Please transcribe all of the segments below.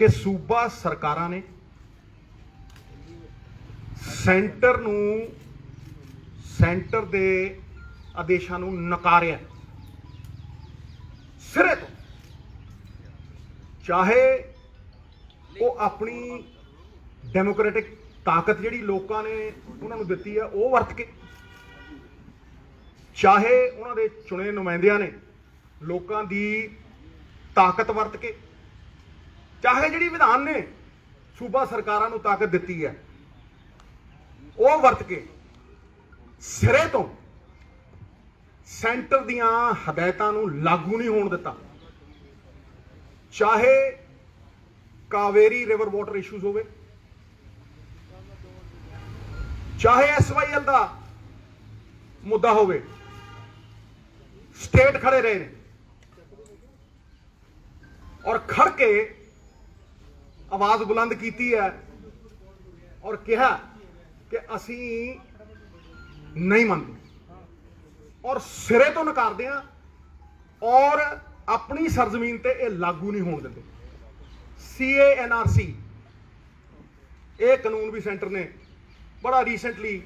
कि सूबा सरकारां ने सेंटर दे आदेशां नूं नकारिया सिरे तो, चाहे वो अपनी डेमोक्रेटिक ताकत जिहड़ी लोकां ने उन्हां नूं दित्ती है वो वरत के, चाहे उन्हां दे चुने नुमाइंदियां ने लोकां दी ताकत वरत के, चाहे जिहड़ी विधान ने सूबा सरकारां नूं ताकत दित्ती है वो वरत के सिरे तो सेंटर दीआं हदायतां नूं लागू नहीं होण दित्ता। चाहे कावेरी रिवर वाटर इशूज होवे, चाहे SYL का मुद्दा होवे, स्टेट खड़े रहे ने और खड़ के आवाज बुलंद की है और कहा कि असी नहीं मानते और सिरे तो नकारदे हैं और अपनी सरजमीन ते ये लागू नहीं होने देंगे। CANRC ये कानून भी सेंटर ने बड़ा रीसेंटली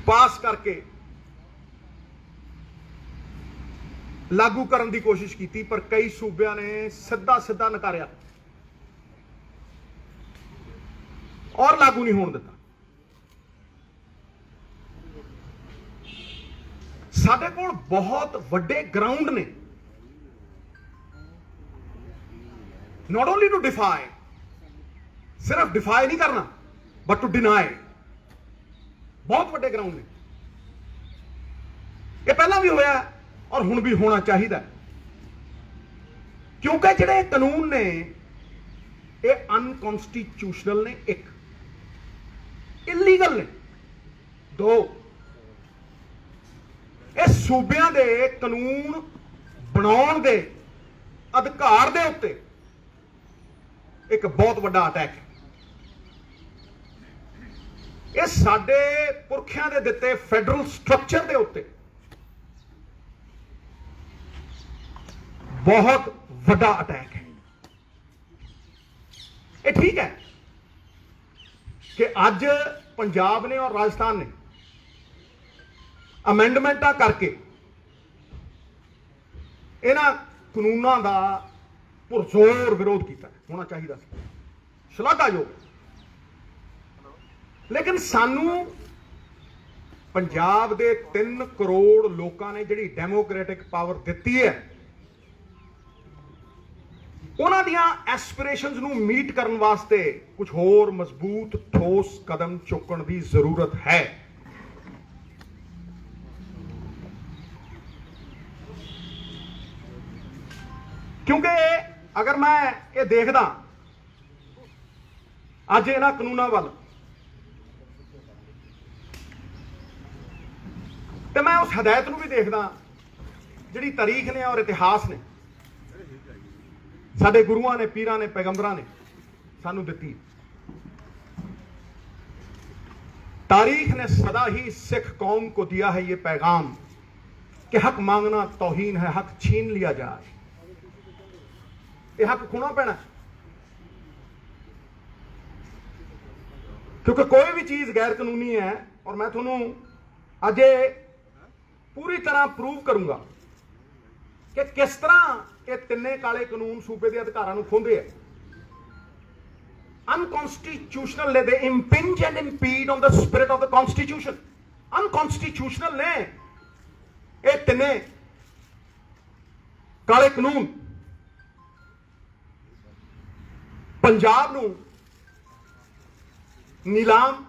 पास करके लागू करने की कोशिश की, पर कई सूबिया ने सीधा सीधा नकारिया और लागू नहीं होने दिता। साडे कोल बहुत वड्डे ग्राउंड ने, नॉट ओनली टू डिफाई, सिर्फ डिफाई नहीं करना बट टू डिनाई। बहुत वड्डे ग्राउंड ने, ये पहला भी होया और हुण भी होना चाहिए, क्योंकि जिहड़े कानून ने ये अनकॉन्स्टिट्यूशनल ने, एक इलीगल ने, दो ये सूबियां दे कानून बनाउण दे अधिकार दे उत्ते एक बहुत बड़ा अटैक है। ये साडे पुरखियां दे दिते फेडरल स्ट्रक्चर दे उत्ते बहुत बड़ा अटैक है। ये ठीक है कि अज पंजाब ने और राजस्थान ने अमेंडमेंटा करके इन्हां कानूनां दा पुरजोर विरोध किया, होना चाहिए, शलाघायोग। लेकिन सानू पंजाब दे 3 करोड़ लोगों ने जिहड़ी डेमोक्रेटिक पावर दित्ती है उन्हां दियां एस्पिरेशनस नू मीट करन वास्ते कुछ होर मजबूत ठोस कदम चुकण की जरूरत है। क्योंकि अगर मैं ये देखदा अज इन्हां कानूनां वल ते मैं उस हदायत नूं भी देखदा जिहड़ी तारीख ने और इतिहास ने साडे गुरुआं ने, पीरां ने, पैगंबरां ने सानू दित्ती। तारीख ने सदा ही सिख कौम को दिया है ये पैगाम कि हक मांगना तौहीन है, हक छीन लिया जाए। ये हक खोना पैना, क्योंकि कोई भी चीज गैर कानूनी है और मैं थोनू अज पूरी तरह प्रूव करूंगा कि किस तरह ये तिन्ने काले कानून सूबे के अधिकारों खोंदे है। अनकॉन्स्टिट्यूशनल ने, they impinge and impede on the spirit of the constitution. Unconstitutional ने ये तिन्ने काले कानून पंजाब नूं नीलाम,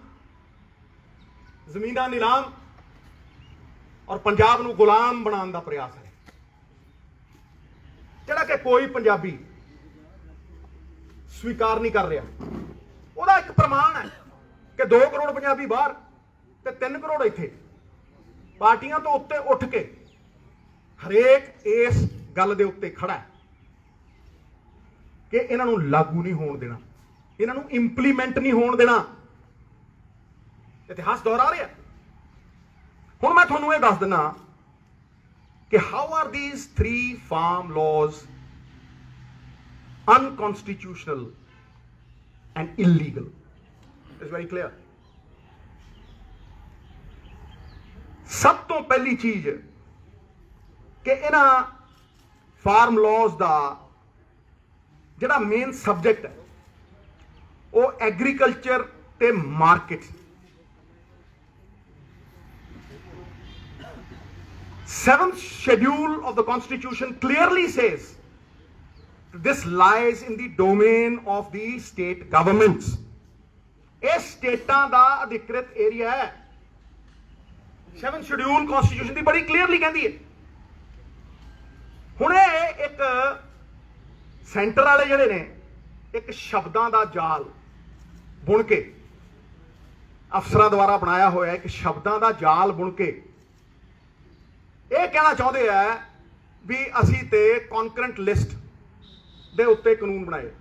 जमीना नीलाम और पंजाब नूं गुलाम बनाने का प्रयास है, जिहड़ा कि कोई पंजाबी स्वीकार नहीं कर रहा। ਉਹਦਾ एक प्रमाण है कि 2 करोड़ पंजाबी बाहर ते 3 करोड़ इत्थे। पार्टियां तो उत्ते उठ के हरेक इस गल दे उत्ते खड़ा है कि इन्हां नूं लागू नहीं होण देना, इन्हां नूं इंप्लीमेंट नहीं होण देना। इतिहास दोहरा रहा। हुण मैं तुहानूं ये दस दिना कि how are these 3 farm laws unconstitutional and illegal. It's very clear. सब तो पहली चीज कि इन्हां फार्म लॉज का जिहड़ा मेन सबजैक्ट है वो एग्रीकल्चर ते market. 7th schedule of the Constitution clearly says this lies in the domain of the state governments. ਇਹ ਸਟੇਟਾਂ ਦਾ ਅਧਿਕ੍ਰਿਤ ਏਰੀਆ ਹੈ। 7th ਸ਼ਡਿਊਲ ਕਨਸਟੀਟਿਊਸ਼ਨ ਦੀ ਬੜੀ ਕਲੀਅਰਲੀ ਕਹਿੰਦੀ ਹੈ। ਹੁਣ ਇਹ ਇੱਕ ਸੈਂਟਰ ਵਾਲੇ ਜਿਹੜੇ ਨੇ ਇੱਕ ਸ਼ਬਦਾਂ ਦਾ ਜਾਲ ਬੁਣ ਕੇ ਅਫਸਰਾਂ ਦੁਆਰਾ ਬਣਾਇਆ ਹੋਇਆ ਇੱਕ ਸ਼ਬਦਾਂ ਦਾ ਜਾਲ ਬੁਣ ਕੇ ਇਹ ਕਹਿਣਾ ਚਾਹੁੰਦੇ ਆ ਵੀ ਅਸੀਂ ਤੇ ਕੌਨਕਰੈਂਟ ਲਿਸਟ ਦੇ ਉੱਤੇ ਕਾਨੂੰਨ ਬਣਾਏ।